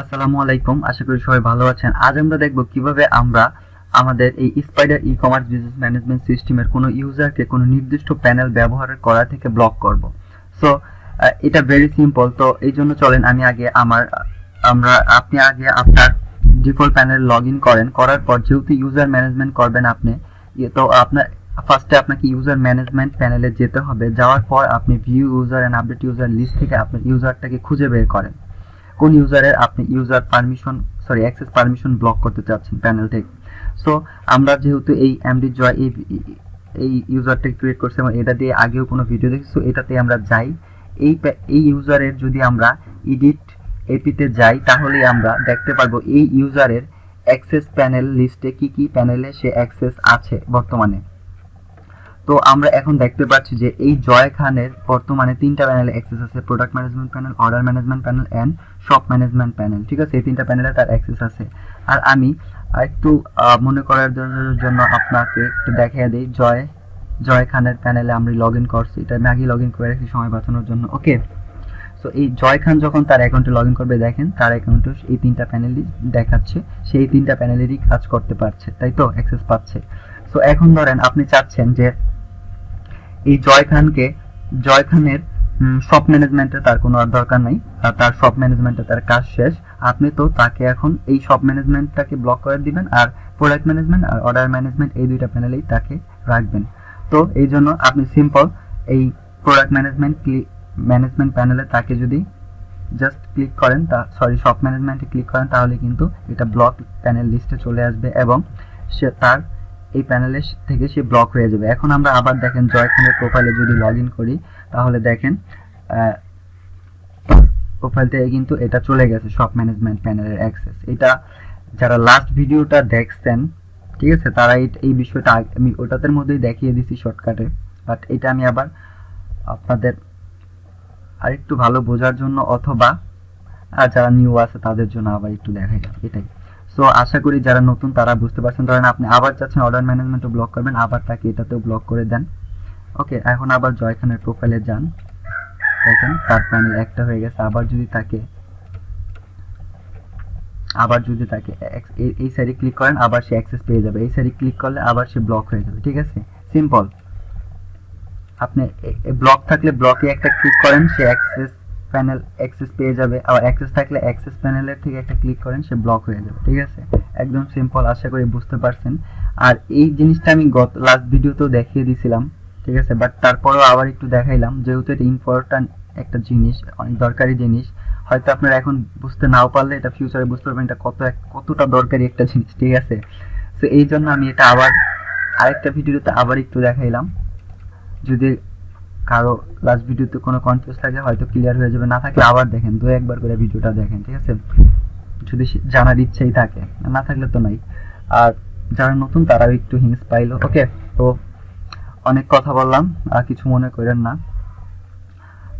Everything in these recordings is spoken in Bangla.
আসসালামু আলাইকুম, আশা করি সবাই ভালো আছেন। আজ আমরা দেখব কিভাবে আমরা আমাদের এই স্পাইডার ই-কমার্স বিজনেস ম্যানেজমেন্ট সিস্টেমের কোনো ইউজারকে কোনো নির্দিষ্ট প্যানেল ব্যবহার করা থেকে ব্লক করব। সো এটা ভেরি সিম্পল। তো এই জন্য চলেন আপনি আগে আপনার ডিফল্ট প্যানেল লগ ইন করার পর যেহেতু ইউজার ম্যানেজমেন্ট করবেন আপনি, তো আপনার ফার্স্টে আপনাকে ইউজার ম্যানেজমেন্ট প্যানেলে যেতে হবে। যাওয়ার পর আপনি view user and update user list থেকে আপনার ইউজারটাকে খুঁজে বের করেন কোন ইউজারের আপনি অ্যাক্সেস পারমিশন ব্লক করতে চাচ্ছেন প্যানেল থেকে। সো আমরা যেহেতু এই এমডি জয় এই ইউজারটাকে ক্রিয়েট করছি এবং এটা দিয়ে আগেও কোনো ভিডিও দেখছি, সো এটাতে আমরা যাই। এই ইউজারের যদি আমরা এডিট এপিতে যাই তাহলে আমরা দেখতে পারবো এই ইউজারের অ্যাক্সেস প্যানেল লিস্টে কি কি প্যানেলে সে অ্যাক্সেস আছে বর্তমানে। তো আমরা এখন দেখতে পাচ্ছি যে এই জয় খানের বর্তমানে 3টা প্যানেলে অ্যাক্সেস আছে: product management panel, order management panel and shop management panel. ঠিক আছে, এই 3টা প্যানেলে তার অ্যাক্সেস আছে। আর আমি একটু মনে করার জন্য আপনাকে একটু দেখিয়ে দিই। জয় খানের প্যানেলে আমরা লগ ইন করছি, এটা আমি আগে লগ ইন করে রাখছি সময় বাঁচানোর জন্য। ওকে, সো এই জয় খান যখন তার অ্যাকাউন্টে লগ ইন করবে, দেখেন তার অ্যাকাউন্টে এই 3টা প্যানেলই দেখাচ্ছে, সেই 3টা প্যানেলেরই কাজ করতে পারছে, তাই তো অ্যাক্সেস পাচ্ছে। সো এখন ধরেন আপনি চাচ্ছেন যে এই জয় খানের শপ ম্যানেজমেন্টে তার কোনো আর দরকার নাই, তার শপ ম্যানেজমেন্টে তার কাজ শেষ। আপনি তো তাকে এখন এই শপ ম্যানেজমেন্টটাকে ব্লক করে দিবেন আর প্রোডাক্ট ম্যানেজমেন্ট আর অর্ডার ম্যানেজমেন্ট এই 2টা প্যানেলেই তাকে রাখবেন। তো এই জন্য আপনি সিম্পল এই প্রোডাক্ট ম্যানেজমেন্ট প্যানেলে তাকে যদি জাস্ট ক্লিক করেন, শপ ম্যানেজমেন্টে ক্লিক করেন, তাহলে কিন্তু এটা ব্লক প্যানেল লিস্টে চলে আসবে এবং সে তার এই প্যানেলের থেকে সে ব্লক হয়ে যাবে। এখন আমরা আবার দেখেন জয় খানের প্রোফাইলে যদি লগ ইন করি তাহলে দেখেন প্রোফাইল থেকে কিন্তু এটা চলে গেছে শপ ম্যানেজমেন্ট প্যানেলের অ্যাক্সেস। এটা যারা লাস্ট ভিডিওটা দেখছেন, ঠিক আছে, তারা এই বিষয়টা আমি ওটাদের মধ্যেই দেখিয়ে দিছি শর্টকাটে, বাট এটা আমি আবার আপনাদের আরেকটু ভালো বোঝার জন্য অথবা যারা নিউ আছে তাদের জন্য আবার একটু দেখাই, এটাই। সো আশা করি যারা নতুন তারা বুঝতে পারছেন। ধরেন আপনি আবার চাচ্ছেন অর্ডার ম্যানেজমেন্টও ব্লক করবেন, আবার তাকে এটাতেও ব্লক করে দেন। ওকে, এখন আবার জয় খানের প্রোফাইলে যান, দেখেন তার প্যানেল একটা হয়ে গেছে। আবার যদি তাকে এই সাইডে ক্লিক করেন, আবার সে অ্যাক্সেস পেয়ে যাবে। এই সাইডে ক্লিক করলে আবার সে ব্লক হয়ে যাবে। ঠিক আছে, সিম্পল। আপনি ব্লক থাকলে ব্লকে একটা ক্লিক করেন, সে অ্যাক্সেস পেয়ে যাবে। আর অ্যাক্সেস থাকলে অ্যাক্সেস প্যানেলের থেকে একটা ক্লিক করেন, সে ব্লক হয়ে যাবে। ঠিক আছে, একদম সিম্পল, আশা করি বুঝতে পারছেন। আর এই জিনিসটা আমি লাস্ট ভিডিওতেও দেখিয়ে দিয়েছিলাম, ঠিক আছে, বাট তারপরেও আবার একটু দেখাইলাম যেহেতু এটা ইম্পর্টেন্ট একটা জিনিস, অনেক দরকারি জিনিস। হয়তো আপনারা এখন বুঝতে নাও পারলে এটা ফিউচারে বুঝতে পারবেন এটা কতটা দরকারি একটা জিনিস। ঠিক আছে, তো এই জন্য আমি এটা আবার আরেকটা ভিডিওতে আবার একটু দেখাইলাম। যদি কারো লাস্ট ভিডিওতে কোনো কনফিউজ থাকে হয়তো ক্লিয়ার হয়ে যাবে, না থাকলে আবার দেখেন, 2-1 করে ভিডিওটা দেখেন। ঠিক আছে, যদি জানার ইচ্ছাই থাকে, না থাকলে তো নাই। আর যারা নতুন তারাও একটু হিন্টস পাইলো। ওকে, তো অনেক কথা বললাম, আর কিছু মনে করেন না।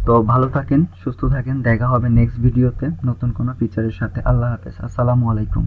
তো ভালো থাকেন, সুস্থ থাকেন, দেখা হবে নেক্সট ভিডিওতে নতুন কোনো ফিচারের সাথে। আল্লাহ হাফেজ, আসসালামু আলাইকুম।